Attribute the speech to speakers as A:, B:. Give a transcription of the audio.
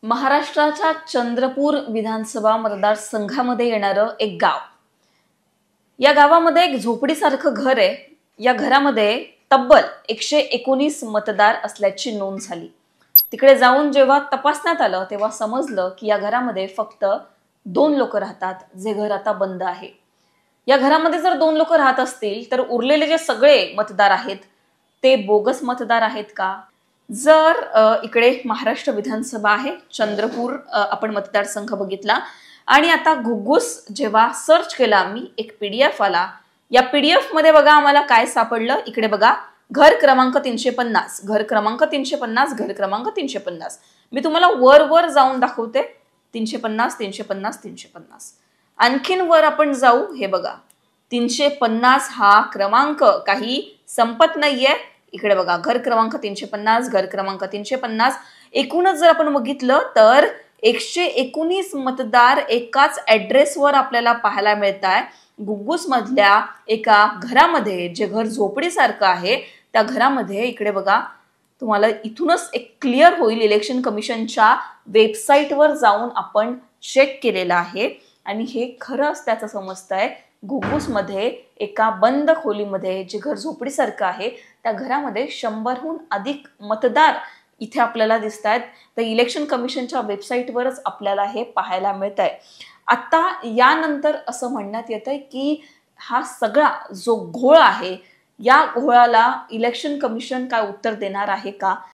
A: महाराष्ट्राच्या चंद्रपूर विधानसभा मतदारसंघामध्ये येणारं एक गाव. या गावामध्ये एक झोपडीसारखं घर आहे. या घरामध्ये तब्बल 119 मतदार असल्याची नोंद झाली. तिकडे जाऊन जेव्हा तपासण्यात आलं तेव्हा समजलं की या घरामध्ये फक्त 2 लोक राहतात, जे घर आता बंद आहे. या घरामध्ये जर 2 लोक राहत असतील तर उरलेले जे सगळे मतदार आहेत ते बोगस मतदार आहेत का? जर इकडे महाराष्ट्र विधानसभा आहे, चंद्रपूर आपण मतदारसंघ बघितला आणि आता घुग्गुस जेव्हा सर्च केला मी, एक PDF आला. या PDF मध्ये बघा आम्हाला काय सापडलं. इकडे बघा, घर क्रमांक 350, घर क्रमांक 350, घर क्रमांक 350. मी तुम्हाला वर वर जाऊन दाखवते. 350 350 350. आणखीन वर आपण जाऊ. हे बघा, 350 हा क्रमांक काही संपत नाहीये. इकडे बघा, घर क्रमांक 350, घर क्रमांक 350. एकूणच जर आपण बघितलं तर 119 मतदार एकाच ऍड्रेसवर आपल्याला पाहायला मिळत आहे. घुग्गुस मधल्या एका घरामध्ये, जे घर झोपडीसारखं आहे, त्या घरामध्ये इकडे बघा, तुम्हाला इथूनच एक क्लिअर होईल. इलेक्शन कमिशनच्या वेबसाईटवर जाऊन आपण चेक केलेलं आहे आणि हे खरंच त्याचं समजतंय. घुग्गुस मध्ये एका बंद खोलीमध्ये, जे घर झोपडीसारखं आहे, त्या घरामध्ये 100हून अधिक मतदार इथे आपल्याला दिसत आहेत. तर इलेक्शन कमिशनच्या वेबसाईटवरच आपल्याला हे पाहायला मिळत आहे. आता यानंतर असं म्हणण्यात येत आहे की हा सगळा जो घोळ आहे, या घोळाला इलेक्शन कमिशन काय उत्तर देणार आहे का,